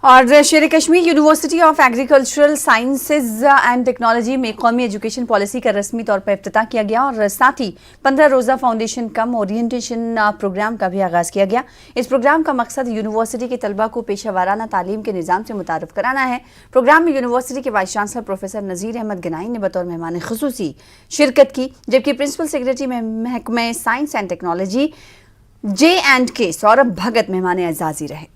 और शेर Kashmir university of agricultural sciences and technology में कौमी एजुकेशन पॉलिसी का रस्मी तौर पर इफ्तिताह किया गया और साथ ही 15 रोज़ा फाउंडेशन कम ओरिएंटेशन प्रोग्राम का भी आगाज़ किया गया। इस प्रोग्राम का मकसद यूनिवर्सिटी के तलबा को पेशा वाराना तालीम के निज़ाम से मुतारफ़ कराना है। प्रोग्राम में यूनिवर्सिटी के vice chancellor professor Nazir Ahmad Ganai ने बतौर मेहमान खुसूसी शिरकत की, जबकि प्रिंसिपल सेक्रेटरी महकमा science and technology J&K Saurabh Bhagat मेहमान एजाज़ी रहे।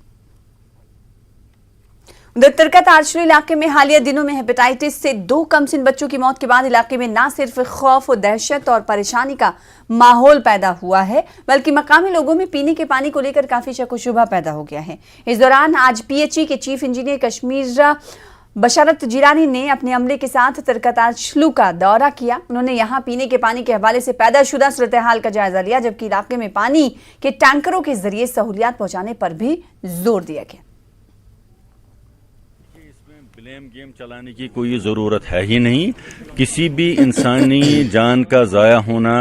तरकत आर्चरी इलाके में हालिया दिनों में हेपेटाइटिस से 2 कमसिन बच्चों की मौत के बाद इलाके में न सिर्फ खौफ और दहशत और परेशानी का माहौल पैदा हुआ है, बल्कि मकामी लोगों में पीने के पानी को लेकर काफी शक व शुबा पैदा हो गया है। इस दौरान आज PHE के चीफ इंजीनियर कश्मीर बशरत जिलानी ने अपने अमले के साथ तरकत आर्चलू का दौरा किया। उन्होंने यहाँ पीने के पानी के हवाले से पैदा शुदा सूरत हाल का जायजा लिया, जबकि इलाके में पानी के टैंकरों के जरिए सहूलियात पहुंचाने पर भी जोर दिया गया। ब्लेम गेम चलाने की कोई ज़रूरत है ही नहीं। किसी भी इंसानी जान का ज़ाया होना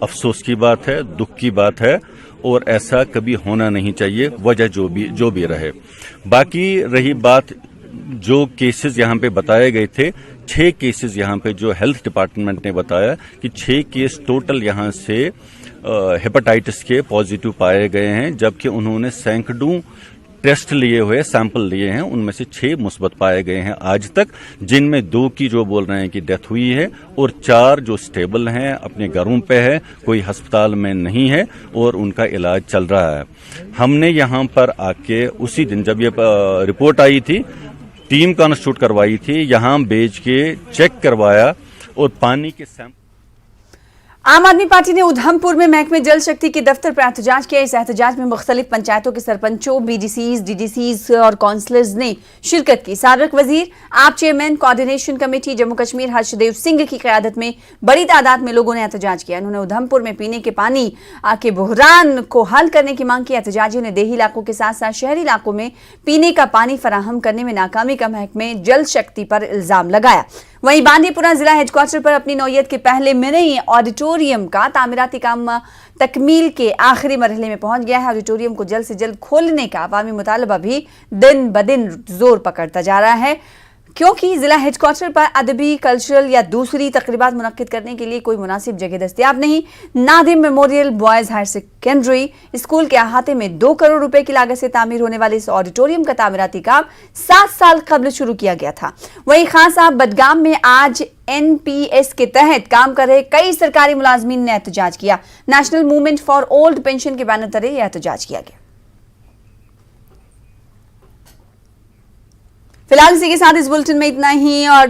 अफसोस की बात है, दुख की बात है, और ऐसा कभी होना नहीं चाहिए, वजह जो भी रहे। बाकी रही बात जो केसेस यहाँ पे बताए गए थे, 6 केसेस यहाँ पे जो हेल्थ डिपार्टमेंट ने बताया कि 6 केस टोटल यहाँ से हेपेटाइटिस के पॉजिटिव पाए गए हैं, जबकि उन्होंने सैकड़ों टेस्ट लिए हुए सैंपल लिए हैं, उनमें से 6 मुस्बत पाए गए हैं आज तक, जिनमें 2 की जो बोल रहे हैं कि डेथ हुई है और 4 जो स्टेबल हैं, अपने घरों पे है, कोई अस्पताल में नहीं है और उनका इलाज चल रहा है। हमने यहाँ पर आके उसी दिन जब ये रिपोर्ट आई थी, टीम कॉन्स्टिट्यूट करवाई थी, यहाँ भेज के चेक करवाया और पानी के सैंपल। आम आदमी पार्टी ने उधमपुर में महकमे जल शक्ति के दफ्तर पर एहतजाज किया। इस एहतजाज में मुख्तलिफ पंचायतों के सरपंचों, BDCs, DDCs और काउंसलर्स ने शिरकत की। साबिक वजीर, आप chairman coordination committee Jammu Kashmir Harshdev Singh की क़यादत में बड़ी तादाद में लोगों ने एहतजाज किया। उन्होंने उधमपुर में पीने के पानी के बहरान को हल करने की मांग की। एहतजाजियों ने देही इलाकों के साथ साथ शहरी इलाकों में पीने का पानी फराहम करने में नाकामी का महकमे जल शक्ति पर इल्जाम लगाया। वहीं बांदीपुरा जिला हेडक्वार्टर पर अपनी नौयत के पहले मिनी ऑडिटोरियम का तामीराती काम तकमील के आखिरी मरहले में पहुंच गया है। ऑडिटोरियम को जल्द से जल्द खोलने का अवामी मुतालबा भी दिन ब दिन जोर पकड़ता जा रहा है, क्योंकि जिला हेडक्वार्टर पर अदबी, कल्चरल या दूसरी तकरीबात मुनक्किद करने के लिए कोई मुनासिब जगह दस्तियाब नहीं। Nadim memorial boys higher secondary school के अहाते में 2 करोड़ रुपए की लागत से तामीर होने वाले इस ऑडिटोरियम का तामीराती काम 7 साल कबल शुरू किया गया था। वहीं खान साहब बदगाम में आज NPS के तहत काम कर रहे कई सरकारी मुलाजमीन ने एहतजाज किया। National movement for old pension के बैनर तले यह एहतजाज किया गया। फिलहाल इसी के साथ इस बुलेटिन में इतना ही और